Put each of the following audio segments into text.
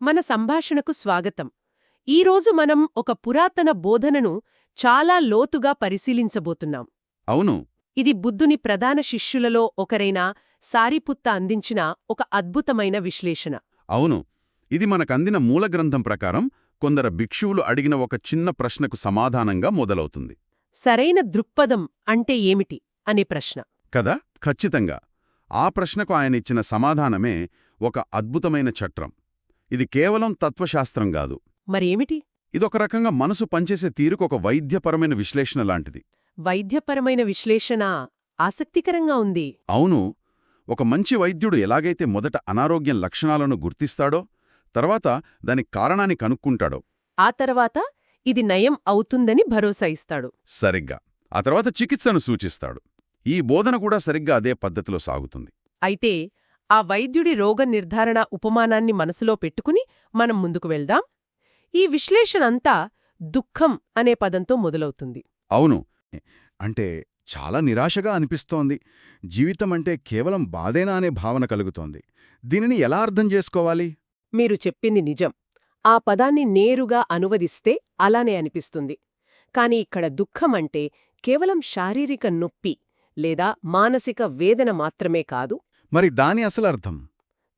మన సంభాషణకు స్వాగతం. ఈరోజు మనం ఒక పురాతన బోధనను చాలా లోతుగా పరిశీలించబోతున్నాం. అవును. ఇది బుద్ధుని ప్రధాన శిష్యులలో ఒకరైన సారిపుత్త అందించిన ఒక అద్భుతమైన విశ్లేషణ. అవును. ఇది మనకందిన మూలగ్రంథం ప్రకారం కొందరు భిక్షువులు అడిగిన ఒక చిన్న ప్రశ్నకు సమాధానంగా మొదలవుతుంది. సరైన దృక్పథం అంటే ఏమిటి అనే ప్రశ్న. కదా? ఖచ్చితంగా. ఆ ప్రశ్నకు ఆయనిచ్చిన సమాధానమే ఒక అద్భుతమైన చట్రం. ఇది కేవలం తత్వశాస్త్రం కాదు. మరేమిటి? ఇదొక రకంగా మనసు పనిచేసే తీరుకు ఒక వైద్యపరమైన విశ్లేషణ లాంటిది. వైద్యపరమైన విశ్లేషణ ఆసక్తికరంగా ఉంది. అవును. ఒక మంచి వైద్యుడు ఎలాగైతే మొదట అనారోగ్యం లక్షణాలను గుర్తిస్తాడో, తర్వాత దాని కారణాన్ని కనుక్కుంటాడో, ఆ తర్వాత ఇది నయం అవుతుందని భరోసా ఇస్తాడు. సరిగ్గా ఆ తర్వాత చికిత్సను సూచిస్తాడు. ఈ బోధన కూడా సరిగ్గా అదే పద్ధతిలో సాగుతుంది. అయితే ఆ వైద్యుడి రోగ నిర్ధారణ ఉపమానాన్ని మనసులో పెట్టుకుని మనం ముందుకు వెళ్దాం. ఈ విశ్లేషణంతా దుఃఖం అనే పదంతో మొదలవుతుంది. అవును. అంటే చాలా నిరాశగా అనిపిస్తోంది. జీవితమంటే కేవలం బాధేనా అనే భావన కలుగుతోంది. దీనిని ఎలా అర్థం చేసుకోవాలి? మీరు చెప్పింది నిజం. ఆ పదాన్ని నేరుగా అనువదిస్తే అలానే అనిపిస్తుంది. కాని ఇక్కడ దుఃఖమంటే కేవలం శారీరక నొప్పి లేదా మానసిక వేదన మాత్రమే కాదు. మరి దాని అసలర్థం?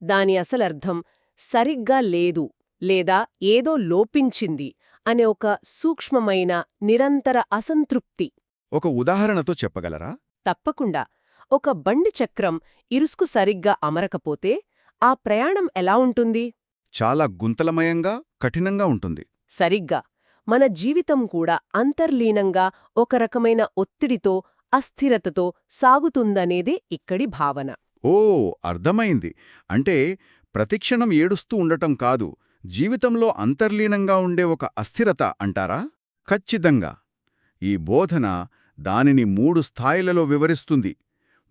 దాని అసలర్థం సరిగ్గా లేదు లేదా ఏదో లోపించింది అనే ఒక సూక్ష్మమైన నిరంతర అసంతృప్తి. ఒక ఉదాహరణతో చెప్పగలరా? తప్పకుండా. ఒక బండి చక్రం ఇరుసుకు సరిగ్గా అమరకపోతే ఆ ప్రయాణం ఎలా ఉంటుంది? చాలా గుంతలమయంగా, కఠినంగా ఉంటుంది. సరిగ్గా. మన జీవితం కూడా అంతర్లీనంగా ఒక రకమైన ఒత్తిడితో, అస్థిరతతో సాగుతుందనేదే ఇక్కడి భావన. ఓ, అర్థమైంది. అంటే ప్రతిక్షణం ఏడుస్తూ ఉండటం కాదు, జీవితంలో అంతర్లీనంగా ఉండే ఒక అస్థిరత అంటారా? ఖచ్చితంగా. ఈ బోధన దానిని 3 స్థాయిలలో వివరిస్తుంది.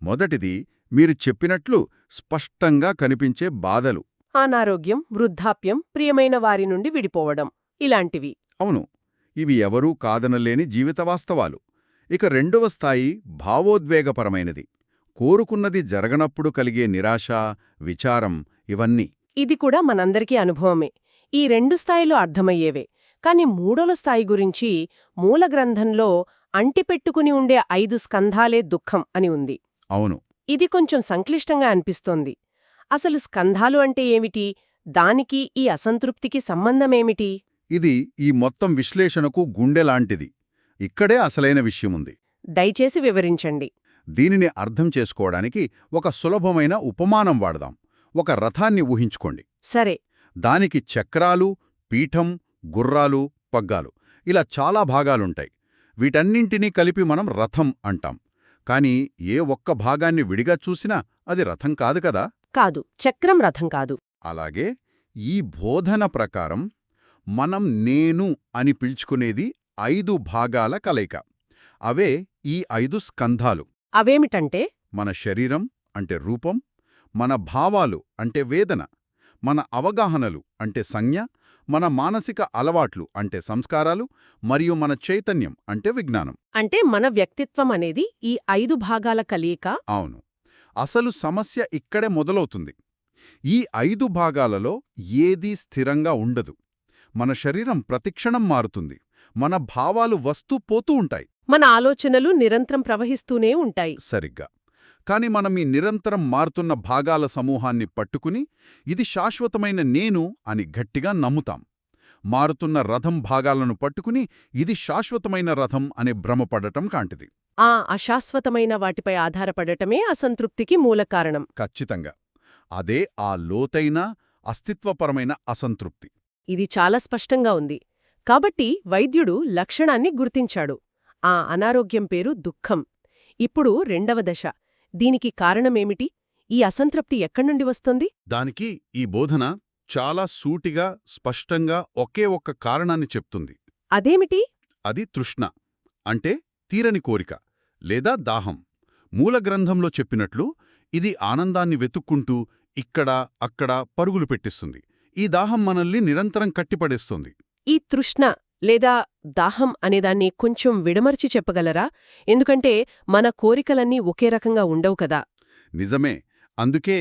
మొదటిది, మీరు చెప్పినట్లు స్పష్టంగా కనిపించే బాధలు. అనారోగ్యం, వృద్ధాప్యం, ప్రియమైన వారి నుండి విడిపోవడం ఇలాంటివి. అవును, ఇవి ఎవరూ కాదనలేని జీవిత వాస్తవాలు. ఇక రెండవ స్థాయి భావోద్వేగపరమైనది. కోరుకున్నది జరగనప్పుడు కలిగే నిరాశ, విచారం, ఇవన్నీ. ఇది కూడా మనందరికీ అనుభవమే. ఈ 2 స్థాయిలు అర్థమయ్యేవే. కాని మూడవ స్థాయి గురించి మూలగ్రంథంలో అంటిపెట్టుకుని ఉండే 5 స్కంధాలే దుఃఖం అని ఉంది. అవును. ఇది కొంచెం సంక్లిష్టంగా అనిపిస్తోంది. అసలు స్కంధాలు అంటే ఏమిటి? దానికి ఈ అసంతృప్తికి సంబంధమేమిటి? ఇది ఈ మొత్తం విశ్లేషణకు గుండెలాంటిది. ఇక్కడే అసలైన విషయముంది. దయచేసి వివరించండి. దీనిని అర్థం చేసుకోవడానికి ఒక సులభమైన ఉపమానం వాడదాం. ఒక రథాన్ని ఊహించుకోండి. సరే. దానికి చక్రాలు, పీఠం, గుర్రాలు, పగ్గాలు ఇలా చాలా భాగాలుంటాయి. వీటన్నింటినీ కలిపి మనం రథం అంటాం. కాని ఏ ఒక్క భాగాన్ని విడిగా చూసినా అది రథం కాదు కదా. కాదు, చక్రం రథం కాదు. అలాగే ఈ బోధన ప్రకారం మనం నేను అని పిలుచుకునేది 5 భాగాల కలయిక. అవే ఈ 5 స్కంధాలు. అవేమిటంటే? మన శరీరం అంటే రూపం, మన భావాలు అంటే వేదన, మన అవగాహనలు అంటే సంజ్ఞ, మన మానసిక అలవాట్లు అంటే సంస్కారాలు, మరియు మన చైతన్యం అంటే విజ్ఞానం. అంటే మన వ్యక్తిత్వం అనేది ఈ 5 భాగాల కలయిక. అవును. అసలు సమస్య ఇక్కడే మొదలవుతుంది. ఈ 5 భాగాలలో ఏదీ స్థిరంగా ఉండదు. మన శరీరం ప్రతిక్షణం మారుతుంది. మన భావాలు వస్తూ పోతూ ఉంటాయి. మన ఆలోచనలు నిరంతరం ప్రవహిస్తూనే ఉంటాయి. సరిగ్గా. కాని మనం ఈ నిరంతరం మారుతున్న భాగాల సమూహాన్ని పట్టుకుని ఇది శాశ్వతమైన నేను అని గట్టిగా నమ్ముతాం. మారుతున్న రథం భాగాలను పట్టుకుని ఇది శాశ్వతమైన రథం అనే భ్రమపడటం కాంటిది. ఆ అశాశ్వతమైన వాటిపై ఆధారపడటమే అసంతృప్తికి మూల కారణం. ఖచ్చితంగా. అదే ఆ లోతైన అస్తిత్వపరమైన అసంతృప్తి. ఇది చాలా స్పష్టంగా ఉంది. కాబట్టి వైద్యుడు లక్షణాన్ని గుర్తించాడు. ఆ అనారోగ్యం పేరు దుఃఖం. ఇప్పుడు 2వ దశ. దీనికి కారణమేమిటి? ఈ అసంతృప్తి ఎక్కడ్నుండి వస్తుంది? దానికి ఈ బోధన చాలా సూటిగా, స్పష్టంగా ఒకే ఒక్క కారణాన్ని చెప్తుంది. అదేమిటి? అది తృష్ణ. అంటే తీరని కోరిక లేదా దాహం. మూలగ్రంథంలో చెప్పినట్లు ఇది ఆనందాన్ని వెతుక్కుంటూ ఇక్కడ అక్కడ పరుగులు పెట్టిస్తుంది. ఈ దాహం మనల్ని నిరంతరం కట్టిపడేస్తుంది. ఈ తృష్ణ లేదా దాహం అనేదాన్ని కొంచెం విడమర్చి చెప్పగలరా? ఎందుకంటే మన కోరికలన్నీ ఒకే రకంగా ఉండవు కదా. నిజమే. అందుకే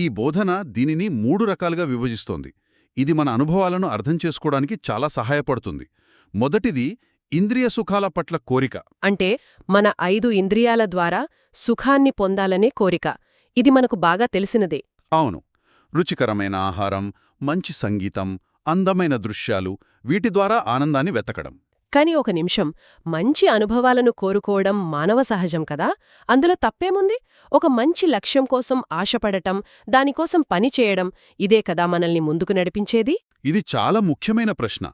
ఈ బోధన దీనిని 3 రకాలుగా విభజిస్తోంది. ఇది మన అనుభవాలను అర్థం చేసుకోవడానికి చాలా సహాయపడుతుంది. మొదటిది ఇంద్రియ సుఖాల పట్ల కోరిక. అంటే మన 5 ఇంద్రియాల ద్వారా సుఖాన్ని పొందాలనే కోరిక. ఇది మనకు బాగా తెలిసినదే. అవును, రుచికరమైన ఆహారం, మంచి సంగీతం, అందమైన దృశ్యాలు, వీటి ద్వారా ఆనందాన్ని వెతకడం. కాని ఒక నిమిషం, మంచి అనుభవాలను కోరుకోవడం మానవ సహజం కదా. అందులో తప్పేముంది? ఒక మంచి లక్ష్యం కోసం ఆశపడటం, దానికోసం పనిచేయడం, ఇదే కదా మనల్ని ముందుకు నడిపించేది. ఇది చాలా ముఖ్యమైన ప్రశ్న.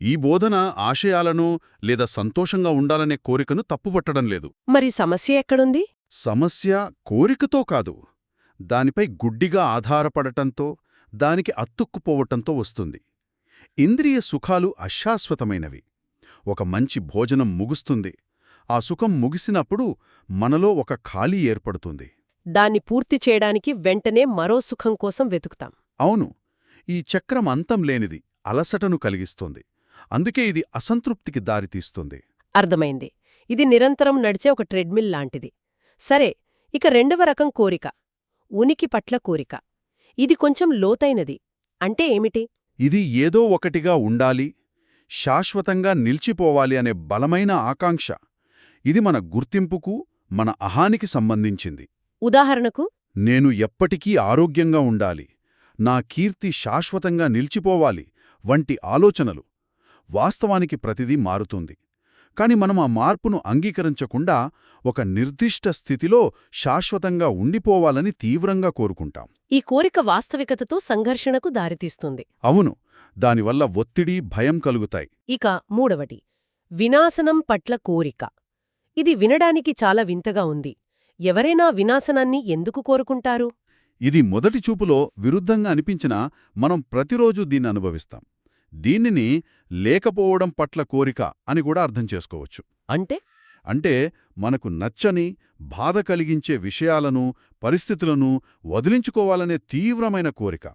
ఈ బోధన ఆశయాలను లేదా సంతోషంగా ఉండాలనే కోరికను తప్పుపట్టడం లేదు. మరి సమస్య ఎక్కడుంది? సమస్య కోరికతో కాదు, దానిపై గుడ్డిగా ఆధారపడటంతో, దానికి అతుక్కుపోవటంతో వస్తుంది. ఇంద్రియ సుఖాలు అశాశ్వతమైనవి. ఒక మంచి భోజనం ముగుస్తుంది. ఆ సుఖం ముగిసినప్పుడు మనలో ఒక ఖాళీ ఏర్పడుతుంది. దాన్ని పూర్తి చేయడానికి వెంటనే మరో సుఖం కోసం వెతుకుతాం. అవును, ఈ చక్రం అంతం లేనిది, అలసటను కలిగిస్తుంది. అందుకే ఇది అసంతృప్తికి దారితీస్తుంది. అర్థమైంది. ఇది నిరంతరం నడిచే ఒక ట్రెడ్మిల్ లాంటిది. సరే, ఇక రెండవ రకం కోరిక, ఉనికి పట్ల కోరిక. ఇది కొంచెం లోతైనది. అంటే ఏమిటి? ఇది ఏదో ఒకటిగా ఉండాలి, శాశ్వతంగా నిలిచిపోవాలి అనే బలమైన ఆకాంక్ష. ఇది మన గుర్తింపుకు, మన అహానికి సంబంధించింది. ఉదాహరణకు, నేను ఎప్పటికీ ఆరోగ్యంగా ఉండాలి, నా కీర్తి శాశ్వతంగా నిలిచిపోవాలి వంటి ఆలోచనలు. వాస్తవానికి ప్రతిదీ మారుతుంది. కాని మనం ఆ మార్పును అంగీకరించకుండా ఒక నిర్దిష్ట స్థితిలో శాశ్వతంగా ఉండిపోవాలని తీవ్రంగా కోరుకుంటాం. ఈ కోరిక వాస్తవికతతో సంఘర్షణకు దారితీస్తుంది. అవును, దానివల్ల ఒత్తిడి, భయం కలుగుతాయి. ఇక మూడవది, వినాశనం పట్ల కోరిక. ఇది వినడానికి చాలా వింతగా ఉంది. ఎవరైనా వినాశనాన్ని ఎందుకు కోరుకుంటారు? ఇది మొదటి చూపులో విరుద్ధంగా అనిపించినా మనం ప్రతిరోజూ దీన్ని అనుభవిస్తాం. దీనిని లేకపోవడం పట్ల కోరిక అని కూడా అర్థం చేసుకోవచ్చు. అంటే మనకు నచ్చని, బాధ కలిగించే విషయాలను, పరిస్థితులను వదిలించుకోవాలనే తీవ్రమైన కోరిక.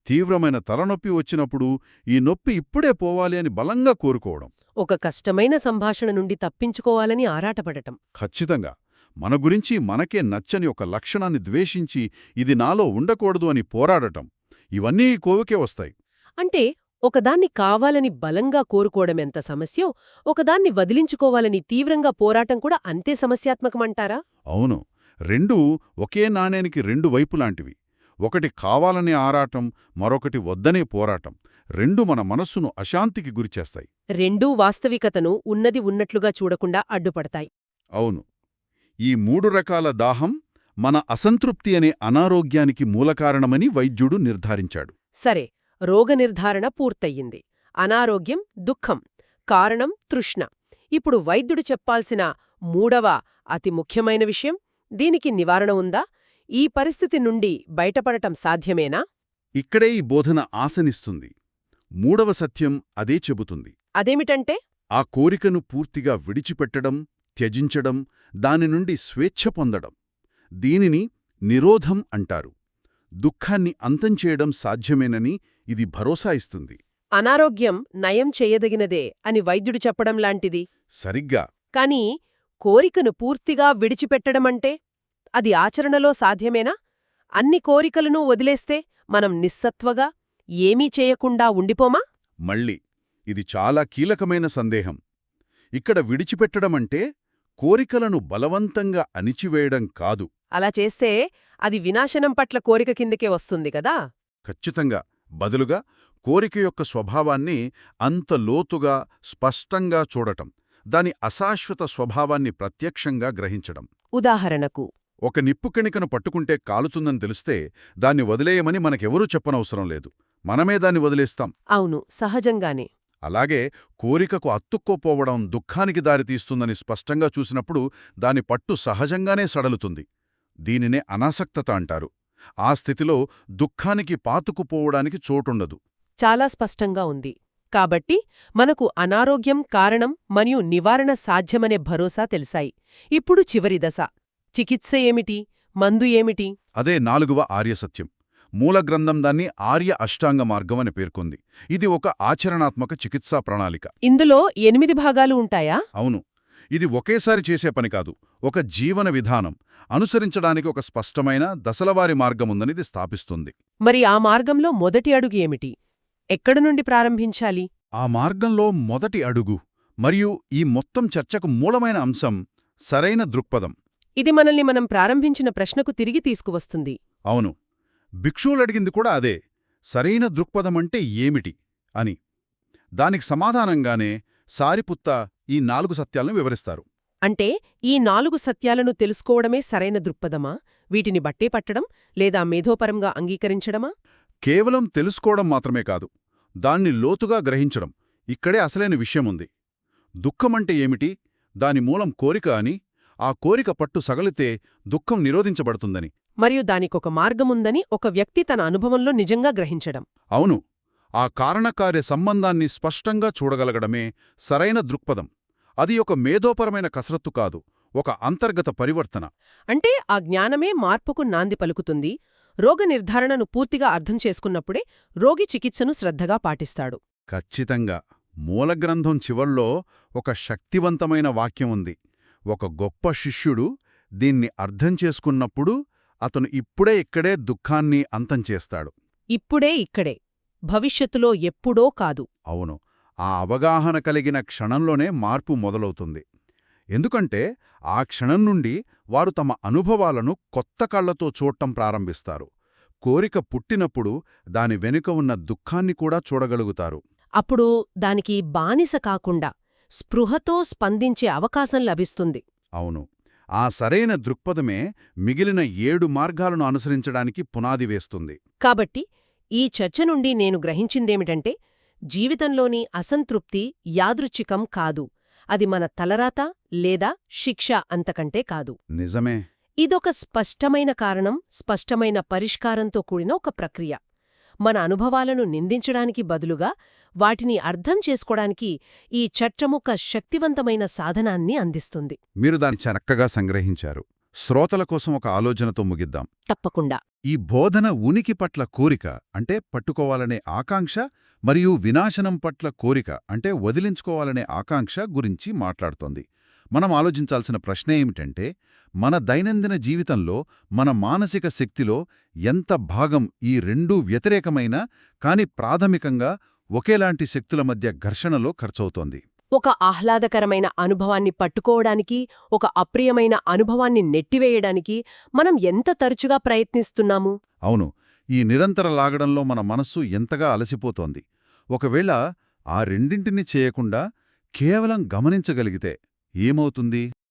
తీవ్రమైన తలనొప్పి వచ్చినప్పుడు ఈ నొప్పి ఇప్పుడే పోవాలి అని బలంగా కోరుకోవడం. ఒక కష్టమైన సంభాషణ నుండి తప్పించుకోవాలని ఆరాటపడటం. ఖచ్చితంగా. మన గురించి మనకే నచ్చని ఒక లక్షణాన్ని ద్వేషించి ఇది నాలో ఉండకూడదు అని పోరాడటం. ఇవన్నీ ఈ కోరికే వస్తాయి. అంటే ఒకదాన్ని కావాలని బలంగా కోరుకోవడమెంత సమస్యో, ఒకదాన్ని వదిలించుకోవాలని తీవ్రంగా పోరాటం కూడా అంతే సమస్యాత్మకమంటారా? అవును, రెండూ ఒకే నాణేనికి రెండు వైపులాంటివి. ఒకటి కావాలనే ఆరాటం, మరొకటి వద్దనే పోరాటం. రెండు మన మనస్సును అశాంతికి గురిచేస్తాయి. రెండూ వాస్తవికతను ఉన్నది ఉన్నట్లుగా చూడకుండా అడ్డుపడతాయి. అవును, ఈ మూడు రకాల దాహం మన అసంతృప్తి అనే అనారోగ్యానికి మూలకారణమని వైద్యుడు నిర్ధారించాడు. సరే, రోగనిర్ధారణ పూర్తయింది. అనారోగ్యం, దుఃఖం, కారణం తృష్ణ. ఇప్పుడు వైద్యుడు చెప్పాల్సిన మూడవ అతి ముఖ్యమైన విషయం, దీనికి నివారణ ఉందా? ఈ పరిస్థితి నుండి బయటపడటం సాధ్యమేనా? ఇక్కడే ఈ బోధన ఆశనిస్తుంది. మూడవ సత్యం అదే చెబుతుంది. అదేమిటంటే, ఆ కోరికను పూర్తిగా విడిచిపెట్టడం, త్యజించడం, దాని నుండి స్వేచ్ఛ పొందడం. దీనిని నిరోధం అంటారు. దుఃఖాన్ని అంతం చేయడం సాధ్యమేనని ఇది భరోసా ఇస్తుంది. అనారోగ్యం నయం చేయదగినదే అని వైద్యుడు చెప్పడం లాంటిది. సరిగ్గా. కాని కోరికను పూర్తిగా విడిచిపెట్టడమంటే అది ఆచరణలో సాధ్యమేనా? అన్ని కోరికలను వదిలేస్తే మనం నిస్సత్వగా ఏమీ చేయకుండా ఉండిపోమా? మళ్ళీ ఇది చాలా కీలకమైన సందేహం. ఇక్కడ విడిచిపెట్టడమంటే కోరికలను బలవంతంగా అణిచివేయడం కాదు. అలా చేస్తే అది వినాశనం పట్ల కోరిక కిందకే వస్తుంది కదా. ఖచ్చితంగా. బదులుగా కోరిక యొక్క స్వభావాన్ని అంత లోతుగా, స్పష్టంగా చూడటం, దాని అశాశ్వత స్వభావాన్ని ప్రత్యక్షంగా గ్రహించడం. ఉదాహరణకు, ఒక నిప్పు కణికను పట్టుకుంటే కాలుతుందని తెలిస్తే దాన్ని వదిలేయమని మనకెవరూ చెప్పనవసరం లేదు. మనమే దాన్ని వదిలేస్తాం. అవును, సహజంగానే. అలాగే కోరికకు అతుక్కోపోవడం దుఃఖానికి దారితీస్తుందని స్పష్టంగా చూసినప్పుడు దాని పట్టు సహజంగానే సడలుతుంది. దీనినే అనాసక్తత అంటారు. ఆ స్థితిలో దుఃఖానికి పాతుకుపోవడానికి చోటుండదు. చాలా స్పష్టంగా ఉంది. కాబట్టి మనకు అనారోగ్యం కారణం మరియు నివారణ సాధ్యమనే భరోసా తెలిసాయి. ఇప్పుడు చివరి దశ, చికిత్స ఏమిటి, మందు ఏమిటి? అదే 4వ ఆర్యసత్యం. మూలగ్రంథం దాన్ని ఆర్య అష్టాంగ మార్గం అని పేర్కొంది. ఇది ఒక ఆచరణాత్మక చికిత్సా ప్రణాళిక. ఇందులో 8 భాగాలు ఉంటాయా? అవును. ఇది ఒకేసారి చేసే పని కాదు, ఒక జీవన విధానం. అనుసరించడానికి ఒక స్పష్టమైన దశలవారి మార్గముందనిది స్థాపిస్తుంది. మరి ఆ మార్గంలో మొదటి అడుగు ఏమిటి? ఎక్కడి నుండి ప్రారంభించాలి? ఆ మార్గంలో మొదటి అడుగు మరియు ఈ మొత్తం చర్చకు మూలమైన అంశం సరైన దృక్పథం. ఇది మనల్ని మనం ప్రారంభించిన ప్రశ్నకు తిరిగి తీసుకువస్తుంది. అవును, భిక్షువులడిగింది కూడా అదే, సరైన దృక్పథమంటే ఏమిటి అని. దానికి సమాధానంగానే సారిపుత్త ఈ 4 సత్యాలను వివరిస్తారు. అంటే ఈ 4 సత్యాలను తెలుసుకోవడమే సరైన దృక్పథమా? వీటిని బట్టే పట్టడం లేదా మేధోపరంగా అంగీకరించడమా? కేవలం తెలుసుకోవడం మాత్రమే కాదు, దాన్ని లోతుగా గ్రహించడం. ఇక్కడే అసలైన విషయముంది. దుఃఖమంటే ఏమిటి, దాని మూలం కోరిక అని, ఆ కోరిక పట్టు సగలితే దుఃఖం నిరోధించబడుతుందని. మరియు దానికొక మార్గముందని ఒక వ్యక్తి తన అనుభవంలో నిజంగా గ్రహించడం. అవును, ఆ కారణకార్య సంబంధాన్ని స్పష్టంగా చూడగలగడమే సరైన దృక్పథం. అది ఒక మేధోపరమైన కసరత్తు కాదు, ఒక అంతర్గత పరివర్తన. అంటే ఆ జ్ఞానమే మార్పుకు నాంది పలుకుతుంది. రోగ నిర్ధారణను పూర్తిగా అర్థం చేసుకున్నప్పుడే రోగి చికిత్సను శ్రద్ధగా పాటిస్తాడు. ఖచ్చితంగా. మూలగ్రంథం చివర్లో ఒక శక్తివంతమైన వాక్యం ఉంది. ఒక గొప్ప శిష్యుడు దీన్ని అర్థం చేసుకున్నప్పుడు అతను ఇప్పుడే ఇక్కడే దుఃఖాన్ని అంతం చేస్తాడు. ఇప్పుడే ఇక్కడే, భవిష్యత్తులో ఎప్పుడో కాదు. అవును, ఆ అవగాహన కలిగిన క్షణంలోనే మార్పు మొదలవుతుంది. ఎందుకంటే ఆ క్షణం నుండి వారు తమ అనుభవాలను కొత్త కళ్లతో చూడటం ప్రారంభిస్తారు. కోరిక పుట్టినప్పుడు దాని వెనుక ఉన్న దుఃఖాన్ని కూడా చూడగలుగుతారు. అప్పుడు దానికి బానిస కాకుండా స్పృహతో స్పందించే అవకాశం లభిస్తుంది. అవును, ఆ సరైన దృక్పథమే మిగిలిన 7 మార్గాలను అనుసరించడానికి పునాది వేస్తుంది. కాబట్టి ఈ చర్చ నుండి నేను గ్రహించిందేమిటంటే, జీవితంలోని అసంతృప్తి యాదృచ్ఛికం కాదు, అది మన తలరాత లేదా శిక్ష అంతకంటే కాదు. నిజమే. ఇదొక స్పష్టమైన కారణం, స్పష్టమైన పరిష్కారంతో కూడిన ఒక ప్రక్రియ. మన అనుభవాలను నిందించడానికి బదులుగా వాటిని అర్థం చేసుకోవడానికి ఈ చట్టముక శక్తివంతమైన సాధనాన్ని అందిస్తుంది. మీరు దాన్ని చక్కగా సంగ్రహించారు. శ్రోతల కోసం ఒక ఆలోచనతో ముగిద్దాం. తప్పకుండా. ఈ బోధన ఉనికి పట్ల కోరిక అంటే పట్టుకోవాలనే ఆకాంక్ష మరియు వినాశనం పట్ల కోరిక అంటే వదిలించుకోవాలనే ఆకాంక్ష గురించి మాట్లాడుతోంది. మనం ఆలోచించాల్సిన ప్రశ్న ఏమిటంటే, మన దైనందిన జీవితంలో మన మానసిక శక్తిలో ఎంత భాగం ఈ రెండూ వ్యతిరేకమైన కాని ప్రాథమికంగా ఒకేలాంటి శక్తుల మధ్య ఘర్షణలో ఖర్చవుతోంది. ఒక ఆహ్లాదకరమైన అనుభవాన్ని పట్టుకోవడానికి, ఒక అప్రియమైన అనుభవాన్ని నెట్టివేయడానికి మనం ఎంత తరచుగా ప్రయత్నిస్తున్నాము? అవును, ఈ నిరంతర లాగడంలో మన మనస్సు ఎంతగా అలసిపోతోంది. ఒకవేళ ఆ రెండింటినీ చేయకుండా కేవలం గమనించగలిగితే ఏమవుతుంది?